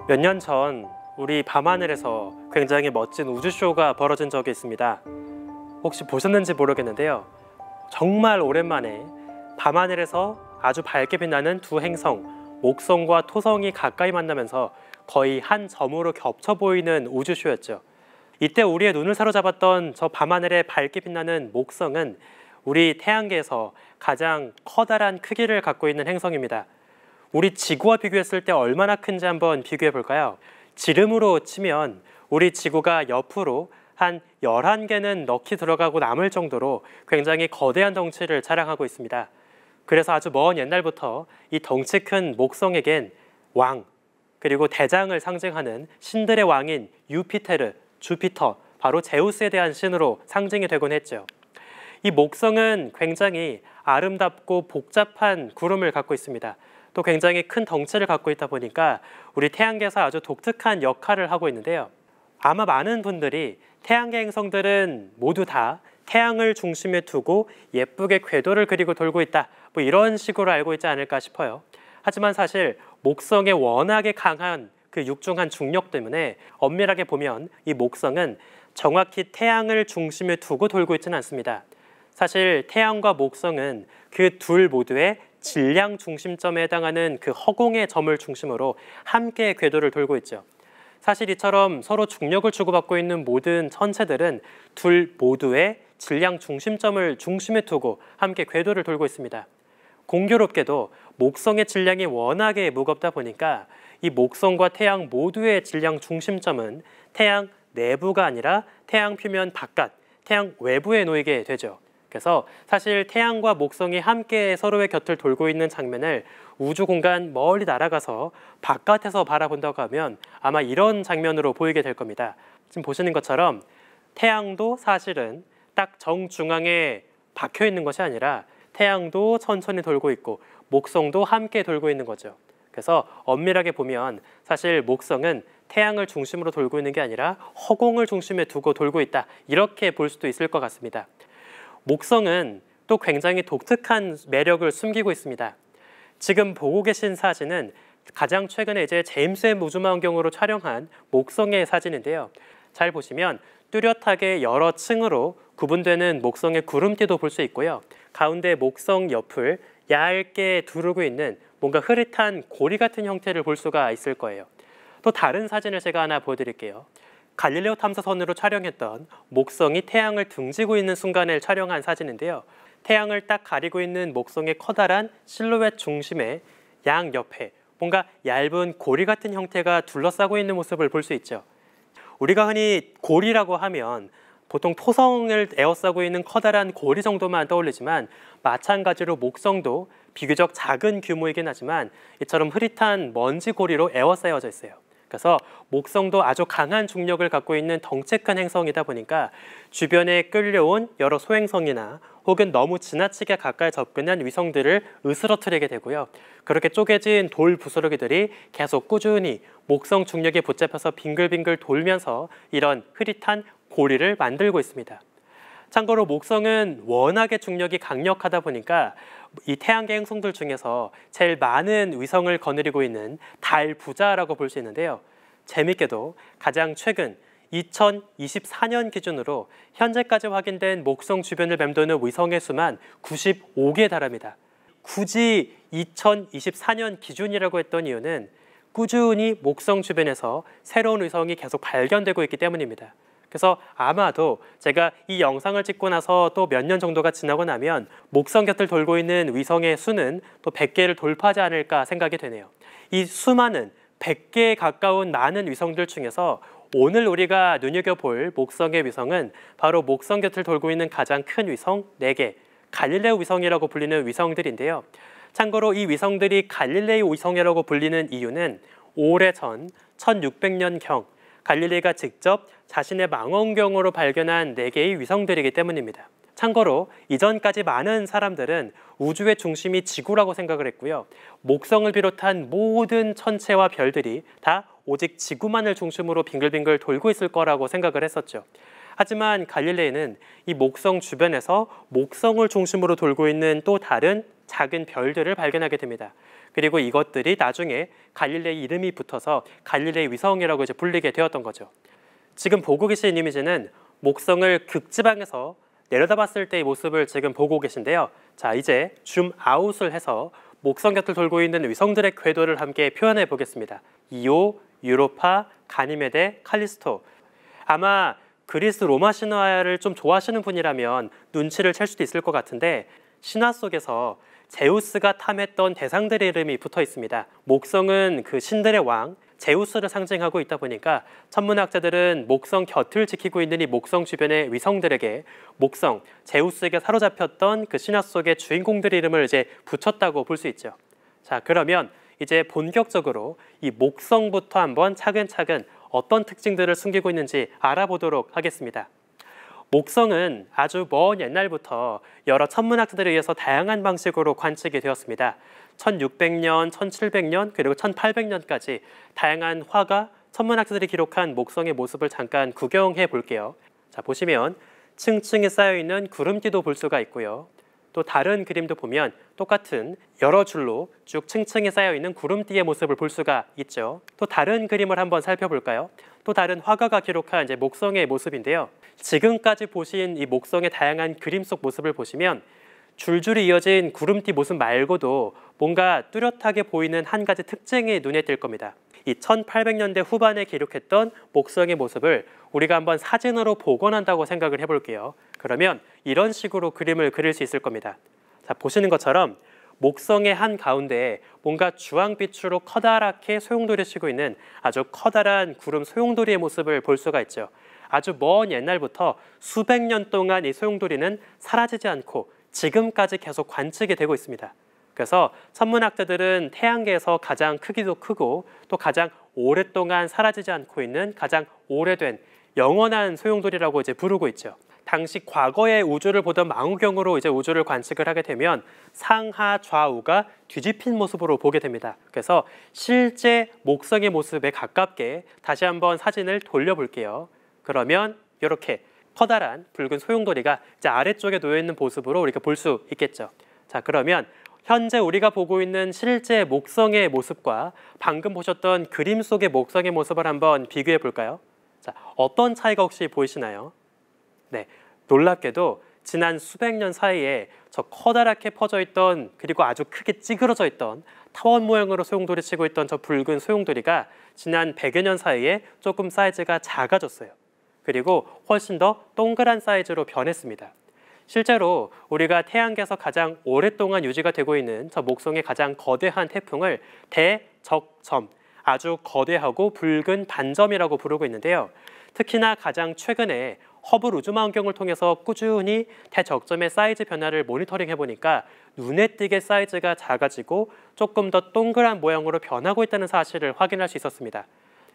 몇 년 전 우리 밤하늘에서 굉장히 멋진 우주쇼가 벌어진 적이 있습니다. 혹시 보셨는지 모르겠는데요. 정말 오랜만에 밤하늘에서 아주 밝게 빛나는 두 행성, 목성과 토성이 가까이 만나면서 거의 한 점으로 겹쳐 보이는 우주쇼였죠. 이때 우리의 눈을 사로잡았던 저 밤하늘에 밝게 빛나는 목성은 우리 태양계에서 가장 커다란 크기를 갖고 있는 행성입니다. 우리 지구와 비교했을 때 얼마나 큰지 한번 비교해 볼까요? 지름으로 치면 우리 지구가 옆으로 한 11개는 넋이 들어가고 남을 정도로 굉장히 거대한 덩치를 자랑하고 있습니다. 그래서 아주 먼 옛날부터 이 덩치 큰 목성에겐 왕, 그리고 대장을 상징하는 신들의 왕인 유피테르, 주피터, 바로 제우스에 대한 신으로 상징이 되곤 했죠. 이 목성은 굉장히 아름답고 복잡한 구름을 갖고 있습니다. 또 굉장히 큰 덩치를 갖고 있다 보니까 우리 태양계에서 아주 독특한 역할을 하고 있는데요. 아마 많은 분들이 태양계 행성들은 모두 다 태양을 중심에 두고 예쁘게 궤도를 그리고 돌고 있다, 뭐 이런 식으로 알고 있지 않을까 싶어요. 하지만 사실 목성의 워낙에 강한 그 육중한 중력 때문에 엄밀하게 보면 이 목성은 정확히 태양을 중심에 두고 돌고 있지는 않습니다. 사실 태양과 목성은 그 둘 모두의 질량 중심점에 해당하는 그 허공의 점을 중심으로 함께 궤도를 돌고 있죠. 사실 이처럼 서로 중력을 주고받고 있는 모든 천체들은 둘 모두의 질량 중심점을 중심에 두고 함께 궤도를 돌고 있습니다. 공교롭게도 목성의 질량이 워낙에 무겁다 보니까 이 목성과 태양 모두의 질량 중심점은 태양 내부가 아니라 태양 표면 바깥, 태양 외부에 놓이게 되죠. 그래서 사실 태양과 목성이 함께 서로의 곁을 돌고 있는 장면을 우주 공간 멀리 날아가서 바깥에서 바라본다고 하면 아마 이런 장면으로 보이게 될 겁니다. 지금 보시는 것처럼 태양도 사실은 딱 정중앙에 박혀 있는 것이 아니라 태양도 천천히 돌고 있고 목성도 함께 돌고 있는 거죠. 그래서 엄밀하게 보면 사실 목성은 태양을 중심으로 돌고 있는 게 아니라 허공을 중심에 두고 돌고 있다, 이렇게 볼 수도 있을 것 같습니다. 목성은 또 굉장히 독특한 매력을 숨기고 있습니다. 지금 보고 계신 사진은 가장 최근에 이제 제임스 웹 우주망원경으로 촬영한 목성의 사진인데요. 잘 보시면 뚜렷하게 여러 층으로 구분되는 목성의 구름띠도 볼 수 있고요. 가운데 목성 옆을 얇게 두르고 있는 뭔가 흐릿한 고리 같은 형태를 볼 수가 있을 거예요. 또 다른 사진을 제가 하나 보여드릴게요. 갈릴레오 탐사선으로 촬영했던 목성이 태양을 등지고 있는 순간을 촬영한 사진인데요. 태양을 딱 가리고 있는 목성의 커다란 실루엣 중심에 양옆에 뭔가 얇은 고리 같은 형태가 둘러싸고 있는 모습을 볼 수 있죠. 우리가 흔히 고리라고 하면 보통 토성을 에워싸고 있는 커다란 고리 정도만 떠올리지만 마찬가지로 목성도 비교적 작은 규모이긴 하지만 이처럼 흐릿한 먼지 고리로 에워싸여져 있어요. 그래서 목성도 아주 강한 중력을 갖고 있는 덩치 큰 행성이다 보니까 주변에 끌려온 여러 소행성이나 혹은 너무 지나치게 가까이 접근한 위성들을 으스러뜨리게 되고요. 그렇게 쪼개진 돌 부스러기들이 계속 꾸준히 목성 중력에 붙잡혀서 빙글빙글 돌면서 이런 흐릿한 고리를 만들고 있습니다. 참고로 목성은 워낙에 중력이 강력하다 보니까 이 태양계 행성들 중에서 제일 많은 위성을 거느리고 있는 달 부자라고 볼 수 있는데요. 재밌게도 가장 최근 2024년 기준으로 현재까지 확인된 목성 주변을 맴도는 위성의 수만 95개에 달합니다. 굳이 2024년 기준이라고 했던 이유는 꾸준히 목성 주변에서 새로운 위성이 계속 발견되고 있기 때문입니다. 그래서 아마도 제가 이 영상을 찍고 나서 또 몇 년 정도가 지나고 나면 목성 곁을 돌고 있는 위성의 수는 또 100개를 돌파하지 않을까 생각이 되네요. 이 수많은 100개에 가까운 많은 위성들 중에서 오늘 우리가 눈여겨볼 목성의 위성은 바로 목성 곁을 돌고 있는 가장 큰 위성 4개, 갈릴레오 위성이라고 불리는 위성들인데요. 참고로 이 위성들이 갈릴레오 위성이라고 불리는 이유는 오래전 1600년경 갈릴레이가 직접 자신의 망원경으로 발견한 4개의 위성들이기 때문입니다. 참고로 이전까지 많은 사람들은 우주의 중심이 지구라고 생각을 했고요. 목성을 비롯한 모든 천체와 별들이 다 오직 지구만을 중심으로 빙글빙글 돌고 있을 거라고 생각을 했었죠. 하지만 갈릴레이는 이 목성 주변에서 목성을 중심으로 돌고 있는 또 다른 작은 별들을 발견하게 됩니다. 그리고 이것들이 나중에 갈릴레이 이름이 붙어서 갈릴레이 위성이라고 이제 불리게 되었던 거죠. 지금 보고 계신 이미지는 목성을 극지방에서 내려다봤을 때의 모습을 지금 보고 계신데요. 자, 이제 줌 아웃을 해서 목성 곁을 돌고 있는 위성들의 궤도를 함께 표현해 보겠습니다. 이오, 유로파, 가니메데, 칼리스토. 아마 그리스 로마 신화를 좀 좋아하시는 분이라면 눈치를 챌 수도 있을 것 같은데 신화 속에서 제우스가 탐했던 대상들의 이름이 붙어 있습니다. 목성은 그 신들의 왕 제우스를 상징하고 있다 보니까 천문학자들은 목성 곁을 지키고 있는 이 목성 주변의 위성들에게 목성, 제우스에게 사로잡혔던 그 신화 속의 주인공들의 이름을 이제 붙였다고 볼 수 있죠. 자, 그러면 이제 본격적으로 이 목성부터 한번 차근차근 어떤 특징들을 숨기고 있는지 알아보도록 하겠습니다. 목성은 아주 먼 옛날부터 여러 천문학자들에 의해서 다양한 방식으로 관측이 되었습니다. 1600년, 1700년, 그리고 1800년까지 다양한 화가, 천문학자들이 기록한 목성의 모습을 잠깐 구경해 볼게요. 자, 보시면 층층이 쌓여있는 구름띠도 볼 수가 있고요. 또 다른 그림도 보면 똑같은 여러 줄로 쭉 층층이 쌓여있는 구름띠의 모습을 볼 수가 있죠. 또 다른 그림을 한번 살펴볼까요? 또 다른 화가가 기록한 이제 목성의 모습인데요. 지금까지 보신 이 목성의 다양한 그림 속 모습을 보시면 줄줄이 이어진 구름띠 모습 말고도 뭔가 뚜렷하게 보이는 한 가지 특징이 눈에 띌 겁니다. 이 1800년대 후반에 기록했던 목성의 모습을 우리가 한번 사진으로 복원한다고 생각을 해볼게요. 그러면 이런 식으로 그림을 그릴 수 있을 겁니다. 자, 보시는 것처럼 목성의 한 가운데에 뭔가 주황빛으로 커다랗게 소용돌이 치고 있는 아주 커다란 구름 소용돌이의 모습을 볼 수가 있죠. 아주 먼 옛날부터 수백 년 동안 이 소용돌이는 사라지지 않고 지금까지 계속 관측이 되고 있습니다. 그래서 천문학자들은 태양계에서 가장 크기도 크고 또 가장 오랫동안 사라지지 않고 있는 가장 오래된 영원한 소용돌이라고 이제 부르고 있죠. 당시 과거의 우주를 보던 망원경으로 이제 우주를 관측을 하게 되면 상하 좌우가 뒤집힌 모습으로 보게 됩니다. 그래서 실제 목성의 모습에 가깝게 다시 한번 사진을 돌려볼게요. 그러면 이렇게 커다란 붉은 소용돌이가 이제 아래쪽에 놓여 있는 모습으로 우리가 볼 수 있겠죠. 자, 그러면 현재 우리가 보고 있는 실제 목성의 모습과 방금 보셨던 그림 속의 목성의 모습을 한번 비교해 볼까요? 자, 어떤 차이가 혹시 보이시나요? 네, 놀랍게도 지난 수백 년 사이에 저 커다랗게 퍼져 있던 그리고 아주 크게 찌그러져 있던 타원 모양으로 소용돌이 치고 있던 저 붉은 소용돌이가 지난 100여 년 사이에 조금 사이즈가 작아졌어요. 그리고 훨씬 더 동그란 사이즈로 변했습니다. 실제로 우리가 태양계에서 가장 오랫동안 유지가 되고 있는 저 목성의 가장 거대한 태풍을 대적점, 아주 거대하고 붉은 반점이라고 부르고 있는데요. 특히나 가장 최근에 허블 우주망원경을 통해서 꾸준히 대적점의 사이즈 변화를 모니터링해 보니까 눈에 띄게 사이즈가 작아지고 조금 더 동그란 모양으로 변하고 있다는 사실을 확인할 수 있었습니다.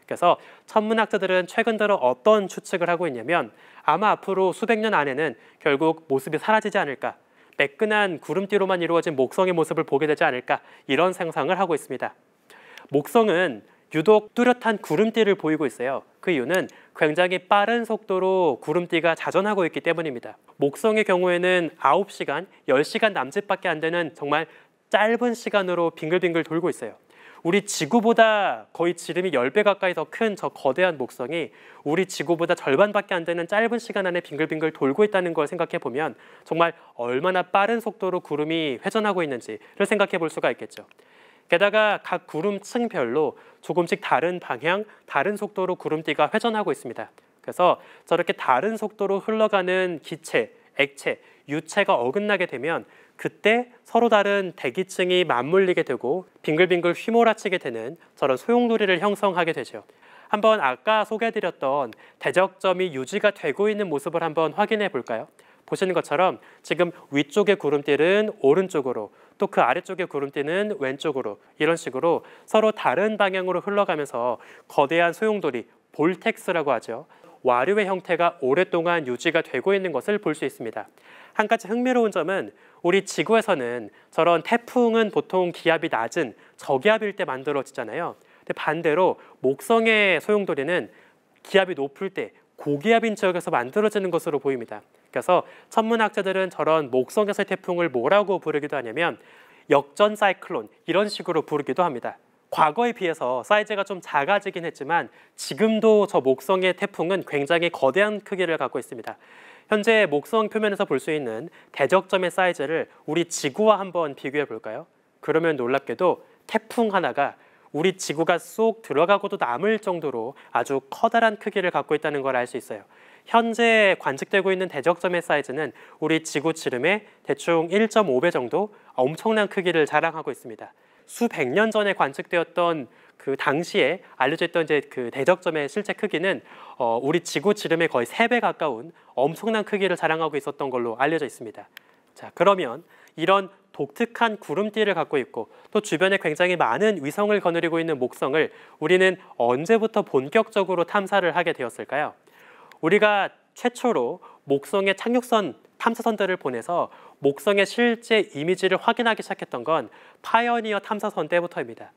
그래서 천문학자들은 최근 들어 어떤 추측을 하고 있냐면 아마 앞으로 수백 년 안에는 결국 모습이 사라지지 않을까, 매끈한 구름띠로만 이루어진 목성의 모습을 보게 되지 않을까, 이런 상상을 하고 있습니다. 목성은 유독 뚜렷한 구름띠를 보이고 있어요. 그 이유는 굉장히 빠른 속도로 구름띠가 자전하고 있기 때문입니다. 목성의 경우에는 9시간, 10시간 남짓밖에 안 되는 정말 짧은 시간으로 빙글빙글 돌고 있어요. 우리 지구보다 거의 지름이 10배 가까이 더 큰 저 거대한 목성이 우리 지구보다 절반밖에 안 되는 짧은 시간 안에 빙글빙글 돌고 있다는 걸 생각해 보면 정말 얼마나 빠른 속도로 구름이 회전하고 있는지를 생각해 볼 수가 있겠죠. 게다가 각 구름층별로 조금씩 다른 방향, 다른 속도로 구름띠가 회전하고 있습니다. 그래서 저렇게 다른 속도로 흘러가는 기체, 액체, 유체가 어긋나게 되면 그때 서로 다른 대기층이 맞물리게 되고 빙글빙글 휘몰아치게 되는 저런 소용돌이를 형성하게 되죠. 한번 아까 소개해드렸던 대적점이 유지가 되고 있는 모습을 한번 확인해 볼까요? 보시는 것처럼 지금 위쪽의 구름띠는 오른쪽으로, 또 그 아래쪽의 구름띠는 왼쪽으로, 이런 식으로 서로 다른 방향으로 흘러가면서 거대한 소용돌이, 볼텍스라고 하죠. 와류의 형태가 오랫동안 유지가 되고 있는 것을 볼 수 있습니다. 한 가지 흥미로운 점은 우리 지구에서는 저런 태풍은 보통 기압이 낮은 저기압일 때 만들어지잖아요. 근데 반대로 목성의 소용돌이는 기압이 높을 때 고기압인 지역에서 만들어지는 것으로 보입니다. 그래서 천문학자들은 저런 목성에서의 태풍을 뭐라고 부르기도 하냐면 역전 사이클론 이런 식으로 부르기도 합니다. 과거에 비해서 사이즈가 좀 작아지긴 했지만 지금도 저 목성의 태풍은 굉장히 거대한 크기를 갖고 있습니다. 현재 목성 표면에서 볼 수 있는 대적점의 사이즈를 우리 지구와 한번 비교해 볼까요? 그러면 놀랍게도 태풍 하나가 우리 지구가 쏙 들어가고도 남을 정도로 아주 커다란 크기를 갖고 있다는 걸 알 수 있어요. 현재 관측되고 있는 대적점의 사이즈는 우리 지구 지름의 대충 1.5배 정도 엄청난 크기를 자랑하고 있습니다. 수백 년 전에 관측되었던 그 당시에 알려져 있던 이제 그 대적점의 실제 크기는 우리 지구 지름의 거의 3배 가까운 엄청난 크기를 자랑하고 있었던 걸로 알려져 있습니다. 자, 그러면 이런 독특한 구름띠를 갖고 있고 또 주변에 굉장히 많은 위성을 거느리고 있는 목성을 우리는 언제부터 본격적으로 탐사를 하게 되었을까요? 우리가 최초로 목성의 착륙선 탐사선들을 보내서 목성의 실제 이미지를 확인하기 시작했던 건 파이어니어 탐사선 때부터입니다.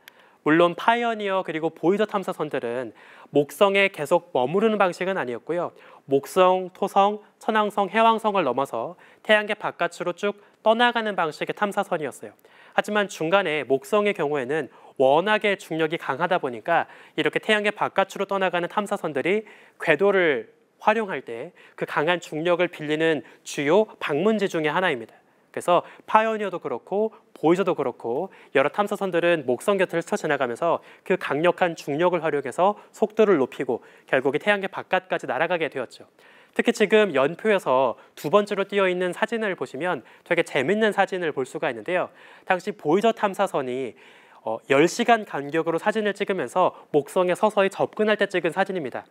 물론 파이어니어 그리고 보이저 탐사선들은 목성에 계속 머무르는 방식은 아니었고요. 목성, 토성, 천왕성, 해왕성을 넘어서 태양계 바깥으로 쭉 떠나가는 방식의 탐사선이었어요. 하지만 중간에 목성의 경우에는 워낙에 중력이 강하다 보니까 이렇게 태양계 바깥으로 떠나가는 탐사선들이 궤도를 활용할 때 그 강한 중력을 빌리는 주요 방문지 중에 하나입니다. 그래서 파이오니어도 그렇고 보이저도 그렇고 여러 탐사선들은 목성 곁을 스쳐 지나가면서 그 강력한 중력을 활용해서 속도를 높이고 결국에 태양계 바깥까지 날아가게 되었죠. 특히 지금 연표에서 두 번째로 띄어 있는 사진을 보시면 되게 재밌는 사진을 볼 수가 있는데요. 당시 보이저 탐사선이 10시간 간격으로 사진을 찍으면서 목성에 서서히 접근할 때 찍은 사진입니다.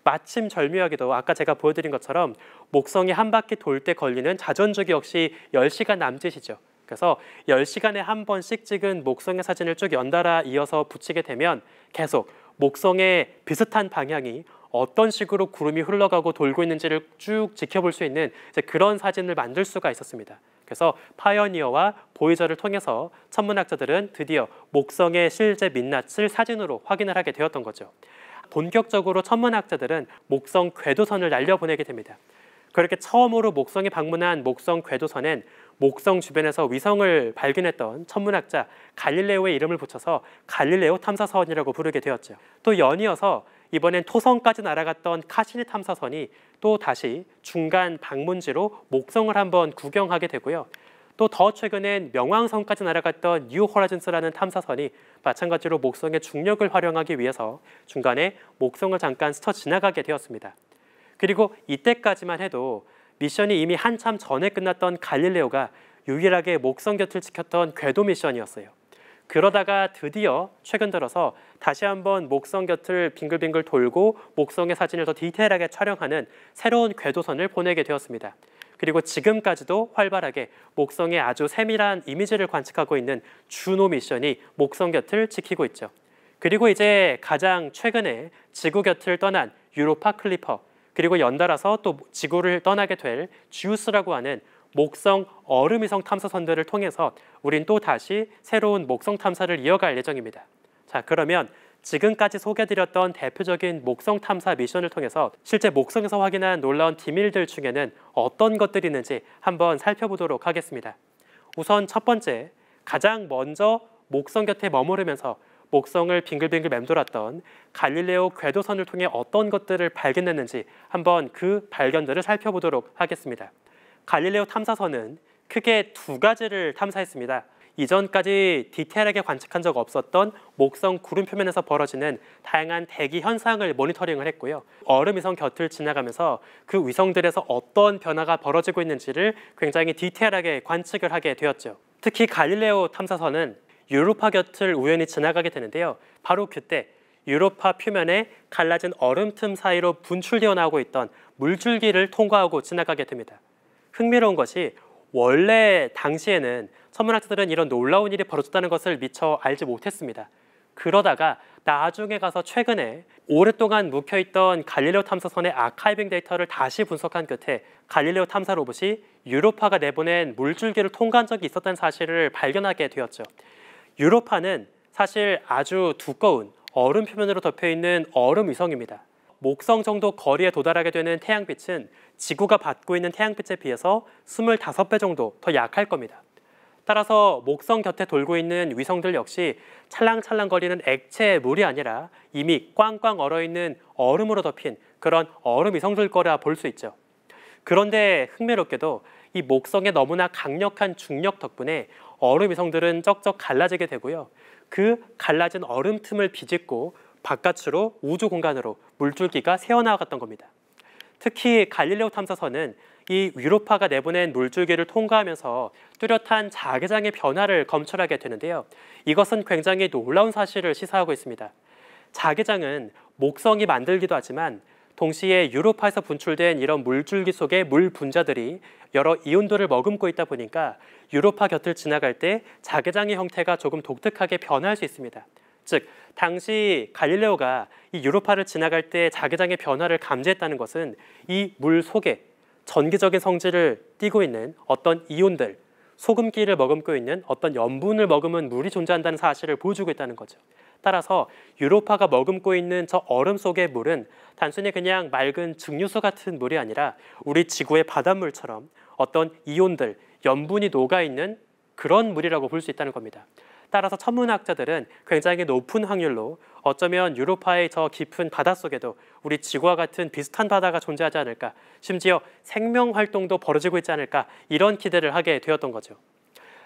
마침 절묘하게도 아까 제가 보여드린 것처럼 목성이 한 바퀴 돌 때 걸리는 자전주기 역시 10시간 남짓이죠. 그래서 10시간에 한 번씩 찍은 목성의 사진을 쭉 연달아 이어서 붙이게 되면 계속 목성의 비슷한 방향이 어떤 식으로 구름이 흘러가고 돌고 있는지를 쭉 지켜볼 수 있는 그런 사진을 만들 수가 있었습니다. 그래서 파이오니어와 보이저를 통해서 천문학자들은 드디어 목성의 실제 민낯을 사진으로 확인을 하게 되었던 거죠. 본격적으로 천문학자들은 목성 궤도선을 날려보내게 됩니다. 그렇게 처음으로 목성에 방문한 목성 궤도선엔 목성 주변에서 위성을 발견했던 천문학자 갈릴레오의 이름을 붙여서 갈릴레오 탐사선이라고 부르게 되었죠. 또 연이어서 이번엔 토성까지 날아갔던 카시니 탐사선이 또 다시 중간 방문지로 목성을 한번 구경하게 되고요. 또 더 최근엔 명왕성까지 날아갔던 뉴 호라이즌스라는 탐사선이 마찬가지로 목성의 중력을 활용하기 위해서 중간에 목성을 잠깐 스쳐 지나가게 되었습니다. 그리고 이때까지만 해도 미션이 이미 한참 전에 끝났던 갈릴레오가 유일하게 목성 곁을 지켰던 궤도 미션이었어요. 그러다가 드디어 최근 들어서 다시 한번 목성 곁을 빙글빙글 돌고 목성의 사진을 더 디테일하게 촬영하는 새로운 궤도선을 보내게 되었습니다. 그리고 지금까지도 활발하게 목성의 아주 세밀한 이미지를 관측하고 있는 주노 미션이 목성 곁을 지키고 있죠. 그리고 이제 가장 최근에 지구 곁을 떠난 유로파 클리퍼, 그리고 연달아서 또 지구를 떠나게 될 지우스라고 하는 목성 얼음위성 탐사선들을 통해서 우린 또 다시 새로운 목성 탐사를 이어갈 예정입니다. 자, 그러면 지금까지 소개해드렸던 대표적인 목성 탐사 미션을 통해서 실제 목성에서 확인한 놀라운 비밀들 중에는 어떤 것들이 있는지 한번 살펴보도록 하겠습니다. 우선 첫 번째, 가장 먼저 목성 곁에 머무르면서 목성을 빙글빙글 맴돌았던 갈릴레오 궤도선을 통해 어떤 것들을 발견했는지 한번 그 발견들을 살펴보도록 하겠습니다. 갈릴레오 탐사선은 크게 두 가지를 탐사했습니다. 이전까지 디테일하게 관측한 적 없었던 목성 구름 표면에서 벌어지는 다양한 대기 현상을 모니터링을 했고요. 얼음 위성 곁을 지나가면서 그 위성들에서 어떤 변화가 벌어지고 있는지를 굉장히 디테일하게 관측을 하게 되었죠. 특히 갈릴레오 탐사선은 유로파 곁을 우연히 지나가게 되는데요. 바로 그때 유로파 표면에 갈라진 얼음 틈 사이로 분출되어 나오고 있던 물줄기를 통과하고 지나가게 됩니다. 흥미로운 것이 원래 당시에는 천문학자들은 이런 놀라운 일이 벌어졌다는 것을 미처 알지 못했습니다. 그러다가 나중에 가서 최근에 오랫동안 묵혀있던 갈릴레오 탐사선의 아카이빙 데이터를 다시 분석한 끝에 갈릴레오 탐사 로봇이 유로파가 내보낸 물줄기를 통과한 적이 있었다는 사실을 발견하게 되었죠. 유로파는 사실 아주 두꺼운 얼음 표면으로 덮여있는 얼음 위성입니다. 목성 정도 거리에 도달하게 되는 태양빛은 지구가 받고 있는 태양빛에 비해서 25배 정도 더 약할 겁니다. 따라서 목성 곁에 돌고 있는 위성들 역시 찰랑찰랑거리는 액체 물이 아니라 이미 꽝꽝 얼어있는 얼음으로 덮인 그런 얼음 위성들 거라 볼 수 있죠. 그런데 흥미롭게도 이 목성의 너무나 강력한 중력 덕분에 얼음 위성들은 쩍쩍 갈라지게 되고요. 그 갈라진 얼음 틈을 비집고 바깥으로 우주 공간으로 물줄기가 새어나갔던 겁니다. 특히 갈릴레오 탐사선은 이 유로파가 내보낸 물줄기를 통과하면서 뚜렷한 자기장의 변화를 검출하게 되는데요. 이것은 굉장히 놀라운 사실을 시사하고 있습니다. 자기장은 목성이 만들기도 하지만 동시에 유로파에서 분출된 이런 물줄기 속의 물 분자들이 여러 이온들을 머금고 있다 보니까 유로파 곁을 지나갈 때 자기장의 형태가 조금 독특하게 변화할 수 있습니다. 즉, 당시 갈릴레오가 이 유로파를 지나갈 때 자기장의 변화를 감지했다는 것은 이 물 속에 전기적인 성질을 띠고 있는 어떤 이온들, 소금기를 머금고 있는 어떤 염분을 머금은 물이 존재한다는 사실을 보여주고 있다는 거죠. 따라서 유로파가 머금고 있는 저 얼음 속의 물은 단순히 그냥 맑은 증류수 같은 물이 아니라 우리 지구의 바닷물처럼 어떤 이온들, 염분이 녹아있는 그런 물이라고 볼 수 있다는 겁니다. 따라서 천문학자들은 굉장히 높은 확률로 어쩌면 유로파의 저 깊은 바닷속에도 우리 지구와 같은 비슷한 바다가 존재하지 않을까, 심지어 생명 활동도 벌어지고 있지 않을까, 이런 기대를 하게 되었던 거죠.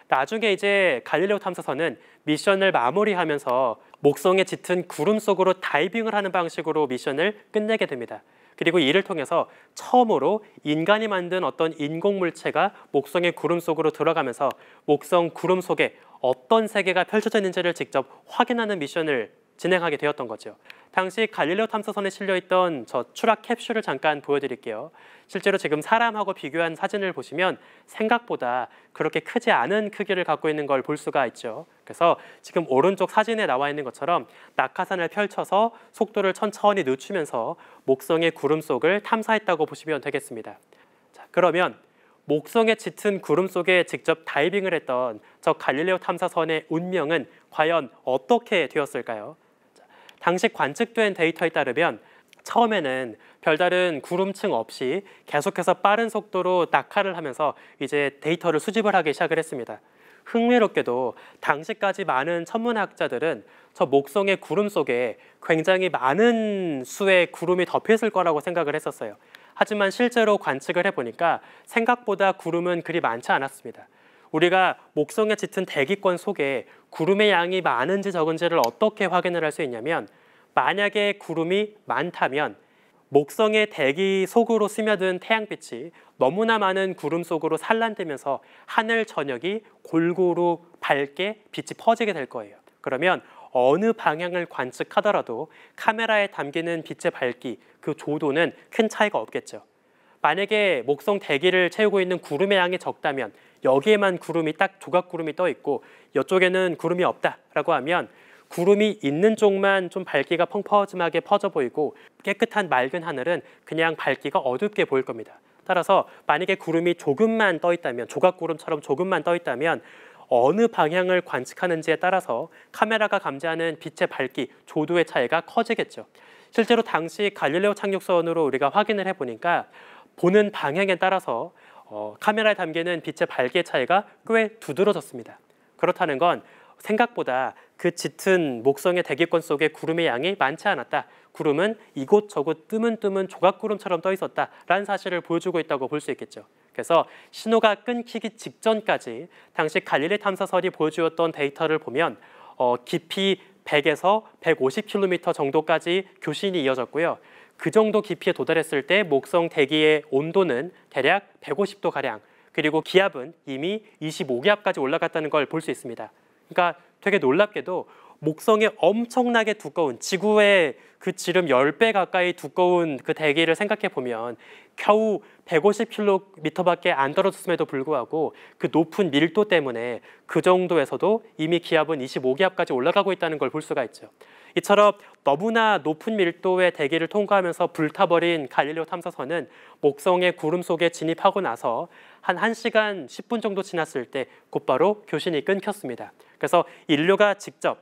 나중에 이제 갈릴레오 탐사선은 미션을 마무리하면서 목성에 짙은 구름 속으로 다이빙을 하는 방식으로 미션을 끝내게 됩니다. 그리고 이를 통해서 처음으로 인간이 만든 어떤 인공물체가 목성의 구름 속으로 들어가면서 목성 구름 속에 어떤 세계가 펼쳐져 있는지를 직접 확인하는 미션을 진행하게 되었던 거죠. 당시 갈릴레오 탐사선에 실려있던 저 추락 캡슐을 잠깐 보여드릴게요. 실제로 지금 사람하고 비교한 사진을 보시면 생각보다 그렇게 크지 않은 크기를 갖고 있는 걸 볼 수가 있죠. 그래서 지금 오른쪽 사진에 나와 있는 것처럼 낙하산을 펼쳐서 속도를 천천히 늦추면서 목성의 구름 속을 탐사했다고 보시면 되겠습니다. 자, 그러면 목성의 짙은 구름 속에 직접 다이빙을 했던 저 갈릴레오 탐사선의 운명은 과연 어떻게 되었을까요? 당시 관측된 데이터에 따르면 처음에는 별다른 구름층 없이 계속해서 빠른 속도로 낙하를 하면서 이제 데이터를 수집을 하기 시작을 했습니다. 흥미롭게도 당시까지 많은 천문학자들은 저 목성의 구름 속에 굉장히 많은 수의 구름이 덮여 있을 거라고 생각을 했었어요. 하지만 실제로 관측을 해보니까 생각보다 구름은 그리 많지 않았습니다. 우리가 목성에 짙은 대기권 속에 구름의 양이 많은지 적은지를 어떻게 확인을 할 수 있냐면, 만약에 구름이 많다면 목성의 대기 속으로 스며든 태양빛이 너무나 많은 구름 속으로 산란되면서 하늘 전역이 골고루 밝게 빛이 퍼지게 될 거예요. 그러면 어느 방향을 관측하더라도 카메라에 담기는 빛의 밝기, 그 조도는 큰 차이가 없겠죠. 만약에 목성 대기를 채우고 있는 구름의 양이 적다면, 여기에만 구름이 딱 조각구름이 떠 있고 이쪽에는 구름이 없다라고 하면 구름이 있는 쪽만 좀 밝기가 펑퍼짐하게 퍼져 보이고 깨끗한 맑은 하늘은 그냥 밝기가 어둡게 보일 겁니다. 따라서 만약에 구름이 조금만 떠 있다면, 조각구름처럼 조금만 떠 있다면 어느 방향을 관측하는지에 따라서 카메라가 감지하는 빛의 밝기, 조도의 차이가 커지겠죠. 실제로 당시 갈릴레오 착륙선으로 우리가 확인을 해보니까 보는 방향에 따라서 카메라에 담기는 빛의 밝기의 차이가 꽤 두드러졌습니다. 그렇다는 건 생각보다 그 짙은 목성의 대기권 속에 구름의 양이 많지 않았다. 구름은 이곳저곳 뜨문뜨문 조각구름처럼 떠 있었다라는 사실을 보여주고 있다고 볼 수 있겠죠. 그래서 신호가 끊기기 직전까지 당시 갈릴레오 탐사선이 보여주었던 데이터를 보면 깊이 100에서 150km 정도까지 교신이 이어졌고요. 그 정도 깊이에 도달했을 때 목성 대기의 온도는 대략 150도가량, 그리고 기압은 이미 25기압까지 올라갔다는 걸 볼 수 있습니다. 그러니까 되게 놀랍게도 목성의 엄청나게 두꺼운, 지구의 그 지름 10배 가까이 두꺼운 그 대기를 생각해 보면 겨우 150km밖에 안 떨어졌음에도 불구하고 그 높은 밀도 때문에 그 정도에서도 이미 기압은 25기압까지 올라가고 있다는 걸 볼 수가 있죠. 이처럼 너무나 높은 밀도의 대기를 통과하면서 불타버린 갈릴레오 탐사선은 목성의 구름 속에 진입하고 나서 한 1시간 10분 정도 지났을 때 곧바로 교신이 끊겼습니다. 그래서 인류가 직접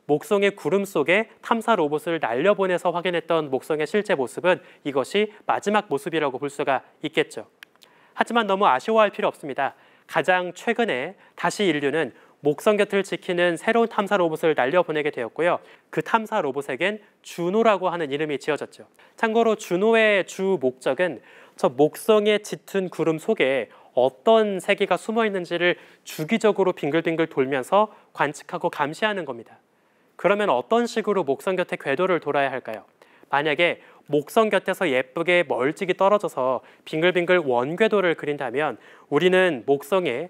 목성의 구름 속에 탐사 로봇을 날려보내서 확인했던 목성의 실제 모습은 이것이 마지막 모습이라고 볼 수가 있겠죠. 하지만 너무 아쉬워할 필요 없습니다. 가장 최근에 다시 인류는 목성 곁을 지키는 새로운 탐사 로봇을 날려보내게 되었고요. 그 탐사 로봇에겐 주노라고 하는 이름이 지어졌죠. 참고로 주노의 주 목적은 저 목성의 짙은 구름 속에 어떤 세계가 숨어 있는지를 주기적으로 빙글빙글 돌면서 관측하고 감시하는 겁니다. 그러면 어떤 식으로 목성 곁의 궤도를 돌아야 할까요? 만약에 목성 곁에서 예쁘게 멀찍이 떨어져서 빙글빙글 원궤도를 그린다면 우리는 목성의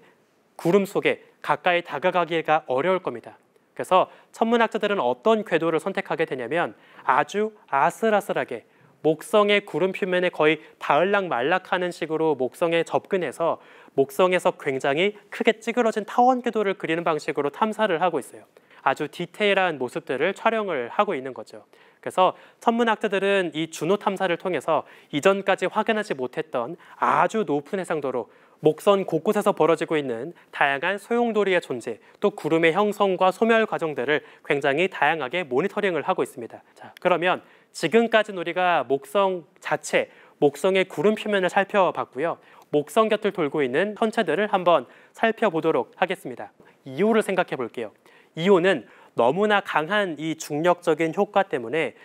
구름 속에 가까이 다가가기가 어려울 겁니다. 그래서 천문학자들은 어떤 궤도를 선택하게 되냐면 아주 아슬아슬하게 목성의 구름 표면에 거의 닿을락말락하는 식으로 목성에 접근해서 목성에서 굉장히 크게 찌그러진 타원 궤도를 그리는 방식으로 탐사를 하고 있어요. 아주 디테일한 모습들을 촬영을 하고 있는 거죠. 그래서 천문학자들은 이 주노 탐사를 통해서 이전까지 확인하지 못했던 아주 높은 해상도로 목성 곳곳에서 벌어지고 있는 다양한 소용돌이의 존재, 또 구름의 형성과 소멸 과정들을 굉장히 다양하게 모니터링을 하고 있습니다. 자, 그러면 지금까지는 우리가 목성 자체, 목성의 구름 표면을 살펴봤고요. 목성 곁을 돌고 있는 천체들을 한번 살펴보도록 하겠습니다. 이오를 생각해 볼게요. 이오는 너무나 강한 이 중력적인 효과 때문에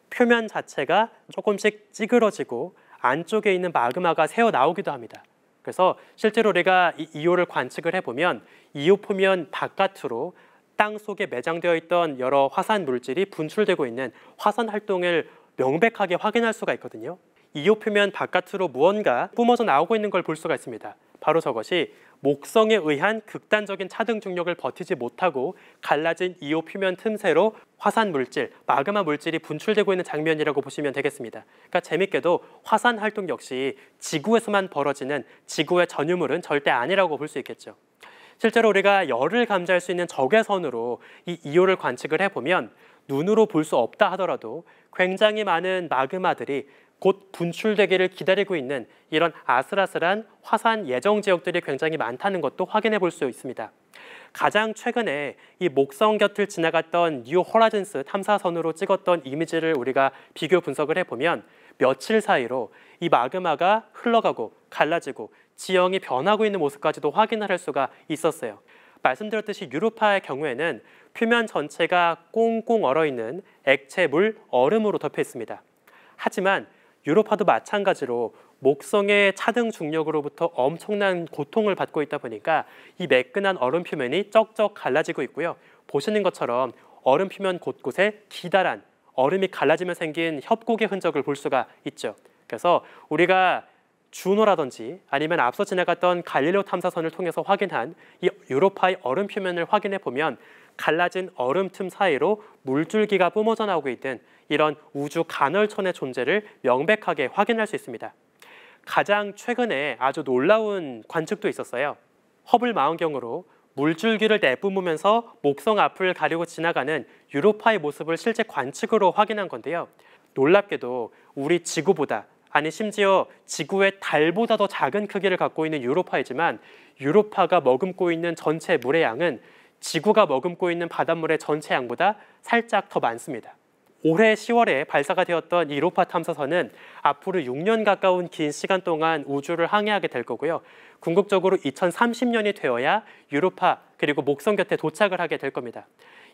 표면 자체가 조금씩 찌그러지고 안쪽에 있는 마그마가 새어 나오기도 합니다. 그래서 실제로 우리가 이 이오를 관측을 해보면 이오 표면 바깥으로 땅 속에 매장되어 있던 여러 화산 물질이 분출되고 있는 화산 활동을 명백하게 확인할 수가 있거든요. 이오 표면 바깥으로 무언가 뿜어져 나오고 있는 걸 볼 수가 있습니다. 바로 저것이 목성에 의한 극단적인 차등 중력을 버티지 못하고 갈라진 이오 표면 틈새로 화산 물질, 마그마 물질이 분출되고 있는 장면이라고 보시면 되겠습니다. 그러니까 재밌게도 화산 활동 역시 지구에서만 벌어지는 지구의 전유물은 절대 아니라고 볼 수 있겠죠. 실제로 우리가 열을 감지할 수 있는 적외선으로 이 이오를 관측을 해보면 눈으로 볼 수 없다 하더라도 굉장히 많은 마그마들이 곧 분출되기를 기다리고 있는 이런 아슬아슬한 화산 예정 지역들이 굉장히 많다는 것도 확인해 볼 수 있습니다. 가장 최근에 이 목성 곁을 지나갔던 뉴 호라이즌스 탐사선으로 찍었던 이미지를 우리가 비교 분석을 해보면 며칠 사이로 이 마그마가 흘러가고 갈라지고 지형이 변하고 있는 모습까지도 확인할 수가 있었어요. 말씀드렸듯이 유로파의 경우에는 표면 전체가 꽁꽁 얼어있는 액체 물, 얼음으로 덮여 있습니다. 하지만 유로파도 마찬가지로 목성의 차등 중력으로부터 엄청난 고통을 받고 있다 보니까 이 매끈한 얼음 표면이 쩍쩍 갈라지고 있고요. 보시는 것처럼 얼음 표면 곳곳에 기다란 얼음이 갈라지며 생긴 협곡의 흔적을 볼 수가 있죠. 그래서 우리가 주노라든지 아니면 앞서 지나갔던 갈릴레오 탐사선을 통해서 확인한 이 유로파의 얼음 표면을 확인해 보면 갈라진 얼음 틈 사이로 물줄기가 뿜어져 나오고 있는 이런 우주 간헐천의 존재를 명백하게 확인할 수 있습니다. 가장 최근에 아주 놀라운 관측도 있었어요. 허블 망원경으로 물줄기를 내뿜으면서 목성 앞을 가리고 지나가는 유로파의 모습을 실제 관측으로 확인한 건데요. 놀랍게도 우리 지구보다, 아니 심지어 지구의 달보다 더 작은 크기를 갖고 있는 유로파이지만 유로파가 머금고 있는 전체 물의 양은 지구가 머금고 있는 바닷물의 전체 양보다 살짝 더 많습니다. 올해 10월에 발사가 되었던 이 유로파 탐사선은 앞으로 6년 가까운 긴 시간 동안 우주를 항해하게 될 거고요. 궁극적으로 2030년이 되어야 유로파 그리고 목성 곁에 도착을 하게 될 겁니다.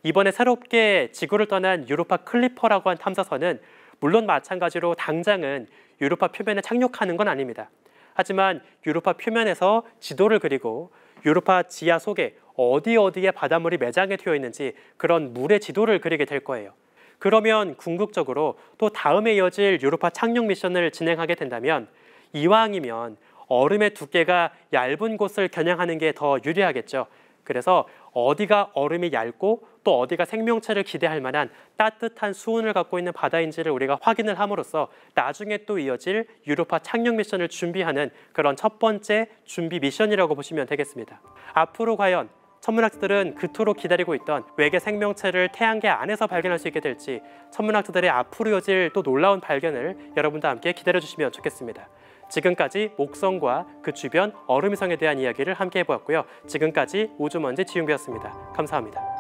이번에 새롭게 지구를 떠난 유로파 클리퍼라고 한 탐사선은 물론 마찬가지로 당장은 유로파 표면에 착륙하는 건 아닙니다. 하지만 유로파 표면에서 지도를 그리고 유로파 지하 속에 어디에 바닷물이 매장이 되어 있는지 그런 물의 지도를 그리게 될 거예요. 그러면 궁극적으로 또 다음에 이어질 유로파 착륙 미션을 진행하게 된다면 이왕이면 얼음의 두께가 얇은 곳을 겨냥하는 게 더 유리하겠죠. 그래서 어디가 얼음이 얇고 또 어디가 생명체를 기대할 만한 따뜻한 수온을 갖고 있는 바다인지를 우리가 확인을 함으로써 나중에 또 이어질 유로파 착륙 미션을 준비하는 그런 첫 번째 준비 미션이라고 보시면 되겠습니다. 앞으로 과연 천문학자들은 그토록 기다리고 있던 외계 생명체를 태양계 안에서 발견할 수 있게 될지 천문학자들의 앞으로 이어질 또 놀라운 발견을 여러분과 함께 기다려주시면 좋겠습니다. 지금까지 목성과 그 주변 얼음위성에 대한 이야기를 함께 해보았고요. 지금까지 우주먼지 지윤규였습니다. 감사합니다.